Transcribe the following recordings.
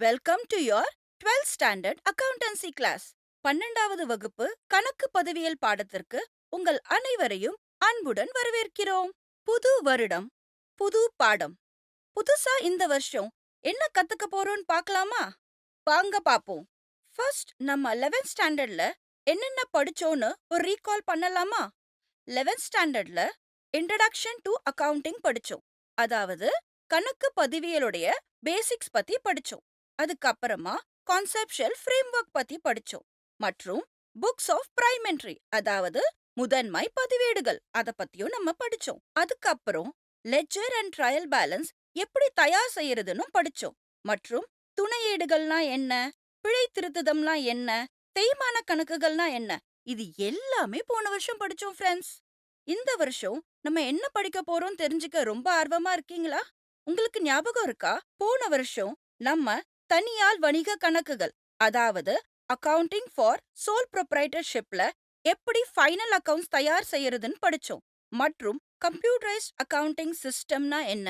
Welcome to your 12th standard accountancy class. 12வது வகுப்பு கணக்கு பதிவியல் பாடத்திற்கு உங்கள் அனைவரையும் அன்புடன் வரவேற்கிறோம். புது வருடம், புது பாடம். புதுசா இந்த வருஷம் என்ன கத்துக்க போறோம்னு பார்க்கலாமா? வாங்க பாப்போம். ஃபர்ஸ்ட் நம்ம 11th ஸ்டாண்டர்ட்ல என்னென்ன படிச்சோன்னு ஒரு ரீகால் பண்ணலாமா? 11th ஸ்டாண்டர்ட்ல இன்ட்ரடக்ஷன் டு அக்கவுண்டிங் படிச்சோம். அதாவது கணக்கு பதிவியலுடைய பேசிக்ஸ் பத்தி படிச்சோம். அதுக்கப்புறமா கான்செப்சுவல் ஃப்ரேம்வொர்க் பத்தி படிச்சோம். மற்றும் புக்ஸ் ஆஃப் பிரைமெண்ட்ரி, அதாவது முதன்மை பதிவேடுகள், அத பத்தியும் நம்ம படிச்சோம். அதுக்கப்புறம் லெட்ஜர் அண்ட் ட்ரையல் பேலன்ஸ் எப்படி தயார் செய்யறதுன்னு படிச்சோம். மற்றும் துணையேடுகள்னா என்ன, பிழை திருத்துதம்னா என்ன, தேய்மான கணக்குகள்னா என்ன, இது எல்லாமே போன வருஷம் படிச்சோம் ஃப்ரெண்ட்ஸ். இந்த வருஷம் நம்ம என்ன படிக்க போறோம் தெரிஞ்சுக்க ரொம்ப ஆர்வமா இருக்கீங்களா? உங்களுக்கு ஞாபகம் இருக்கா? போன வருஷம் நம்ம தனியால் வணிக கணக்குகள், அதாவது அக்கவுண்டிங் ஃபார் சோல் ப்ரொப்ரைட்டர்ஷிப்ல எப்படி ஃபைனல் அக்கவுண்ட்ஸ் தயார் செய்யறதுன்னு படிச்சோம். மற்றும் கம்ப்யூட்டரைஸ்ட் அக்கவுண்டிங் சிஸ்டம்னா என்ன,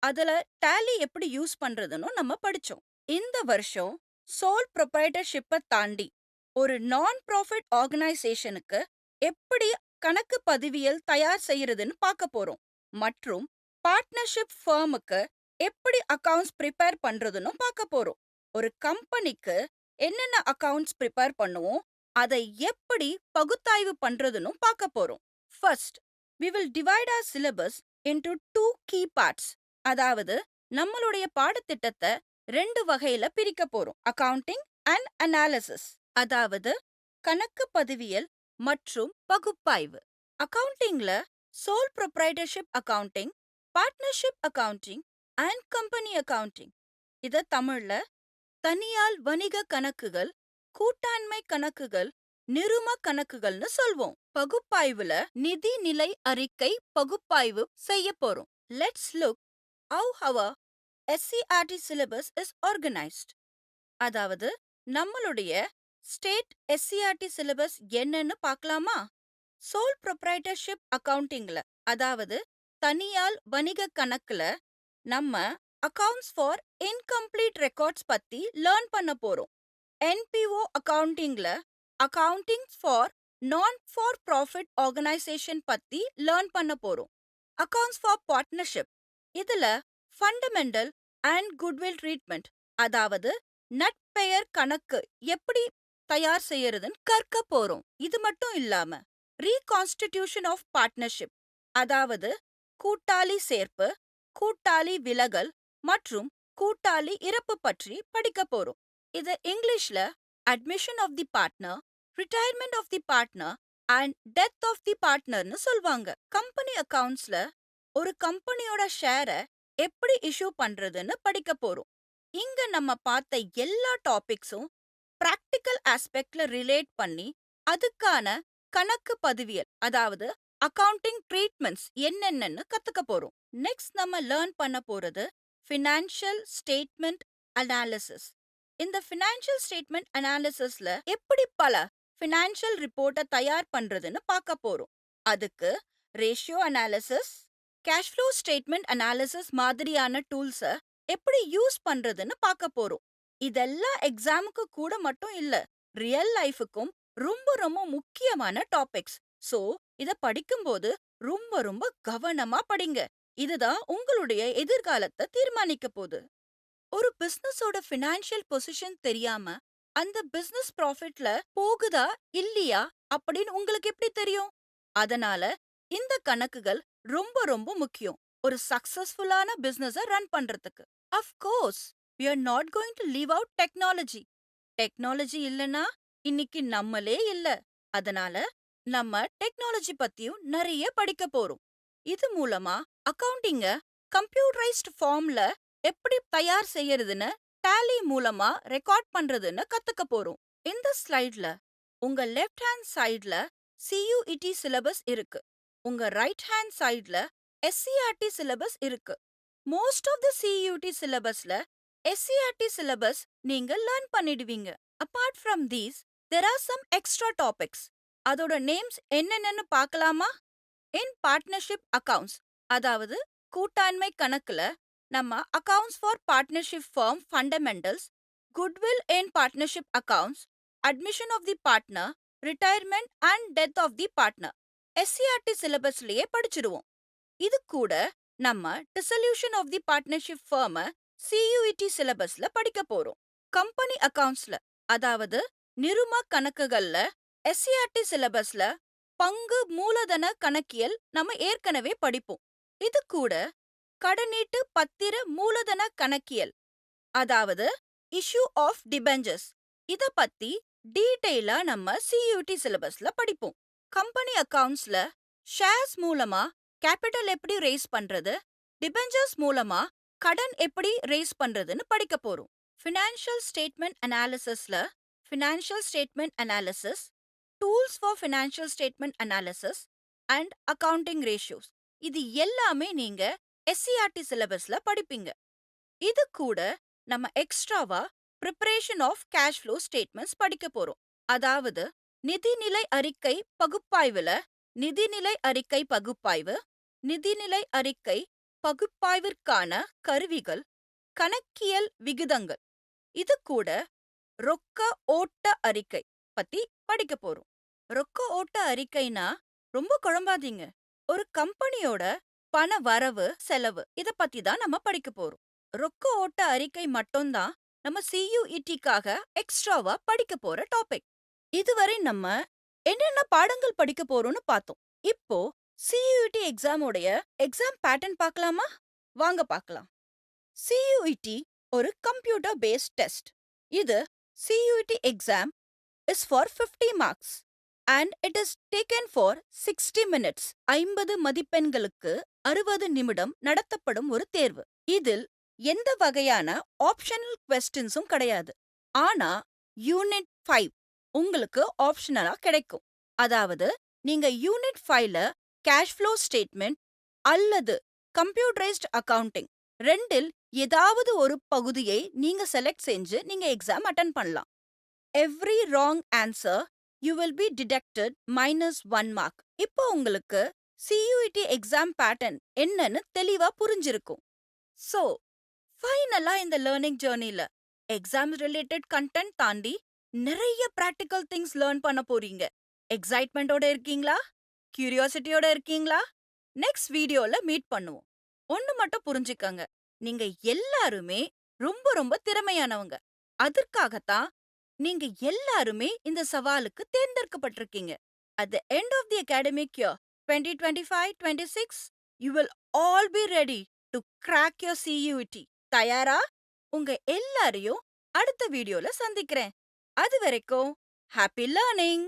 அதுல டேலி எப்படி யூஸ் பண்றதுன்னு நம்ம படிச்சோம். இந்த வருஷம் சோல் ப்ரொப்ரைட்டர்ஷிப்பை தாண்டி ஒரு நான் ப்ராஃபிட் ஆர்கனைசேஷனுக்கு எப்படி கணக்கு பதிவியல் தயார் செய்யறதுன்னு பார்க்க போறோம். மற்றும் பார்ட்னர்ஷிப் ஃபர்முக்கு எப்படி அக்கவுண்ட்ஸ் ப்ரிப்பேர் பண்றதுன்னு பார்க்க போறோம். ஒரு கம்பெனிக்கு என்னென்ன அக்கவுண்ட்ஸ் ப்ரிப்பேர் பண்ணுவோம், அதை எப்படி பகுத்தாய்வு பண்றதுன்னு பார்க்க போறோம். First, we will divide our syllabus into two key parts. அதாவது நம்மளுடைய பாடத்திட்டத்தை 2 வகையில பிரிக்க போறோம். அக்கவுண்டிங் அண்ட் அனாலிசிஸ், அதாவது கணக்கு பதிவியல் மற்றும் பகுப்பாய்வு. அக்கவுண்டிங்ல sole proprietorship accounting, partnership accounting and company accounting, இத தமிழ்ல தனியால் வணிக கணக்குகள், கூட்டாண்மை கணக்குகள், நிறும கணக்குகள்னு சொல்வோம். பகுப்பாய்வுல நிதி நிலை அறிக்கை பகுப்பாய்வு செய்ய போறோம். Let's look how our SCRT syllabus is organized. அதாவது நம்மளுடைய ஸ்டேட் SCRT சிலபஸ் என்னன்னு பார்க்கலாமா? சோல் ப்ரொப்ரைட்டர்ஷிப் அக்கவுண்டிங்ல, அதாவது தனியால் வணிக கணக்குல நம்ம அக்கவுண்ட்ஸ் ஃபார் இன்கம்ப்ளீட் ரெக்கார்ட்ஸ் பத்தி லேர்ன் பண்ண போறோம். NPO அக்கவுண்டிங்ல அக்கவுண்டிங் ஃபார் நான் ஃபார் ப்ராஃபிட் ஆர்கனைசேஷன் பத்தி லேர்ன் பண்ண போறோம். அக்கவுண்ட்ஸ் ஃபார் பார்ட்னர்ஷிப், இதுல ஃபண்டமெண்டல் அண்ட் குட்வில் ட்ரீட்மெண்ட், அதாவது நட்பெயர் கணக்கு எப்படி தயார் செய்யறதுன்னு கற்க போறோம். இது மட்டும் இல்லாம ரீகான்ஸ்டிடியூஷன் ஆஃப் பார்ட்னர்ஷிப், அதாவது கூட்டாளி சேர்ப்பு, கூட்டாளி விலகல் மற்றும் கூட்டாளி இறப்பு பற்றி படிக்க போறோம். இது இங்கிலீஷ்ல admission of the partner, retirement of the partner and death of the பார்ட்னர்னு சொல்வாங்க. கம்பெனி அக்கவுண்ட்ஸ்ல ஒரு கம்பெனியோட ஷேரை எப்படி இஷ்யூ பண்றதுன்னு படிக்க போறோம். இங்க நம்ம பார்த்த எல்லா டாபிக்ஸும் பிராக்டிக்கல் ஆஸ்பெக்ட்ல ரிலேட் பண்ணி அதுக்கான கணக்கு பதிவியல், அதாவது அக்கவுண்டிங் ட்ரீட்மெண்ட்ஸ் என்னென்னு கத்துக்க போறோம். நெக்ஸ்ட் நம்ம லேர்ன் பண்ண போறது ஃபினான்ஷியல் ஸ்டேட்மெண்ட் அனாலிசிஸ். இந்த ஃபினான்ஷியல் ஸ்டேட்மெண்ட் அனாலிசிஸ்ல எப்படி பல ஃபினான்ஷியல் ரிப்போர்ட்டை தயார் பண்றதுன்னு பார்க்க போறோம். அதுக்கு ratio analysis, cash flow statement analysis மாதிரியான டூல்ஸை எப்படி யூஸ் பண்றதுன்னு பார்க்க போறோம். இதெல்லாம் எக்ஸாமுக்கு கூட மட்டும் இல்ல, ரியல் லைஃபுக்கும் ரொம்ப ரொம்ப முக்கியமான டாபிக்ஸ். சோ இத படிக்கும்போது ரொம்ப ரொம்ப கவனமா படிங்க. இதுதான் உங்களுடைய எதிர்காலத்தை தீர்மானிக்க போகுது. ஒரு பிசினஸோட ஃபினான்ஷியல் பொசிஷன் தெரியாம அந்த பிசினஸ் ப்ராஃபிட்ல போகுதா இல்லையா அப்படின்னு உங்களுக்கு எப்படி தெரியும்? அதனால இந்த கணக்குகள் ரொம்ப ரொம்ப முக்கியம் ஒரு சக்சஸ்ஃபுல்லான பிசினஸ ரன் பண்றதுக்கு. Of course, we are not going to leave out technology. Technology இல்லனா இன்னைக்கு நம்மளே இல்ல. அதனால நம்ம டெக்னாலஜி பத்தியும் நிறைய படிக்க போறோம். இது மூலமா அக்கவுண்டிங்க கம்ப்யூட்டரைஸ்ட் ஃபார்ம்ல எப்படி தயார் செய்யறதுன்னு டேலி மூலமா ரெக்கார்ட் பண்றதுன்னு கத்துக்க போறோம். இந்த ஸ்லைட்ல உங்க லெஃப்ட் ஹேண்ட் சைடுல CUET சிலபஸ் இருக்கு. உங்க ரைட் ஹேண்ட் சைடுல SCRT சிலபஸ் இருக்கு. மோஸ்ட் ஆஃப் தி CUET சிலபஸ்ல SCRT சிலபஸ் நீங்க லேர்ன் பண்ணிடுவீங்க. Apart from these there are some extra topics. அதோட நேம்ஸ் என்னென்னு பார்க்கலாமா? இன் பார்ட்னர்ஷிப் அக்கவுண்ட்ஸ், அதாவது கூட்டாண்மை கணக்குல நம்ம accounts for partnership firm fundamentals, goodwill in partnership accounts, admission of the partner, retirement and death of the partner. SCRT சிலபஸ்லயே படிச்சிடுவோம். இது கூட நம்ம dissolution of the partnership firm CUET சிலபஸ்ல படிக்க போறோம். கம்பெனி அக்கவுண்ட்ஸ்ல, அதாவது நிரும கணக்குகள்ல SCRT சிலபஸ்ல பங்கு மூலதன கணக்கியல் நம்ம ஏற்கனவே படிப்போம். இது கூட கடனீட்டு பத்திர மூலதன கணக்கியல், அதாவது இஷ்யூ ஆஃப் டிபெஞ்சர்ஸ், இத பத்தி டீடைலா நம்ம CUET சிலபஸ்ல படிப்போம். கம்பெனி அக்கவுண்ட்ஸ்ல ஷேர்ஸ் மூலமா கேபிட்டல் எப்படி ரேஸ் பண்றது, டிபெஞ்சர்ஸ் மூலமா கடன் எப்படி ரேஸ் பண்றதுன்னு படிக்க போறோம். ஃபினான்ஷியல் ஸ்டேட்மெண்ட் அனாலிசிஸ்ல financial statement analysis, tools for financial statement analysis and accounting ratios, இது எல்லாமே நீங்க SCRT சிலபஸ்ல படிப்பீங்க. இது கூட நம்ம எக்ஸ்ட்ராவா preparation of cash flow statements படிக்க போறோம். அதாவது நிதிநிலை அறிக்கை பகுப்பாய்வுல நிதிநிலை அறிக்கை பகுப்பாய்வு, நிதிநிலை அறிக்கை பகுப்பாய்விற்கான கருவிகள், கணக்கியல் விகிதங்கள், இது கூட ரொக்க ஓட்ட அறிக்கை பத்தி படிக்க போறோம். ரொக்க ஓட்ட அறிக்கைனா ரொம்ப குழம்பாதீங்க. ஒரு கம்பெனியோட பண வரவு செலவு, இத பத்தி தான் நம்ம படிக்க போறோம். ரொக்க ஓட்ட அறிக்கை மட்டும்தான் நம்ம CUET-க்காக எக்ஸ்ட்ராவா படிக்க போற டாபிக். இதுவரை நம்ம என்னென்ன பாடங்கள் படிக்க போறோம்னு பார்த்தோம். இப்போ CUET எக்ஸாமோடைய எக்ஸாம் பேட்டர்ன் பார்க்கலாமா? வாங்க பார்க்கலாம். CUET ஒரு கம்ப்யூட்டர் பேஸ்ட் டெஸ்ட். இது CUET exam is for 50 marks and it is taken for 60 minutes. 50 மதிப்பெண்களுக்கு 60 நிமிடம் நடத்தப்படும் ஒரு தேர்வு. இதில் எந்த வகையான ஆப்ஷனல் கொஸ்டின்ஸும் கிடையாது. ஆனா யூனிட் 5 உங்களுக்கு ஆப்ஷனலா கிடைக்கும். அதாவது நீங்க யூனிட் 5ல கேஷ் ஃப்ளோ ஸ்டேட்மெண்ட் அல்லது கம்ப்யூட்டரைஸ்ட் அக்கவுண்டிங் ரெண்டில் ஏதாவது ஒரு பகுதியை நீங்க செலக்ட் செஞ்சு நீங்க எக்ஸாம் அட்டெண்ட் பண்ணலாம். Every wrong answer you will be deducted -1 mark. இப்போ உங்களுக்கு CUET எக்ஸாம் பேட்டர்ன் என்னன்னு தெளிவா புரிஞ்சிருக்கும். ஸோ ஃபைனலா இந்த லேர்னிங் ஜேர்னில எக்ஸாம் ரிலேட்டட் கண்டென்ட் தாண்டி நிறைய ப்ராக்டிக்கல் திங்ஸ் லேர்ன் பண்ண போறீங்க. எக்ஸைட்மெண்டோட இருக்கீங்களா? கியூரியாசிட்டியோட இருக்கீங்களா? நெக்ஸ்ட் வீடியோல மீட் பண்ணுவோம். ஒன்னு மட்டும் புரிஞ்சுக்கங்க, நீங்க எல்லாருமே ரொம்ப ரொம்ப திறமையானவங்க. அதற்காகத்தான் நீங்க எல்லாருமே இந்த சவாலுக்கு தேர்ந்தெடுக்கப்பட்டிருக்கீங்க. At the end of the academic year 2025-26, you will all be ready to crack your CUET. தயாரா? உங்க எல்லாரையும் அடுத்த வீடியோல சந்திக்கிறேன். அது வரைக்கும் ஹாப்பி லேர்னிங்.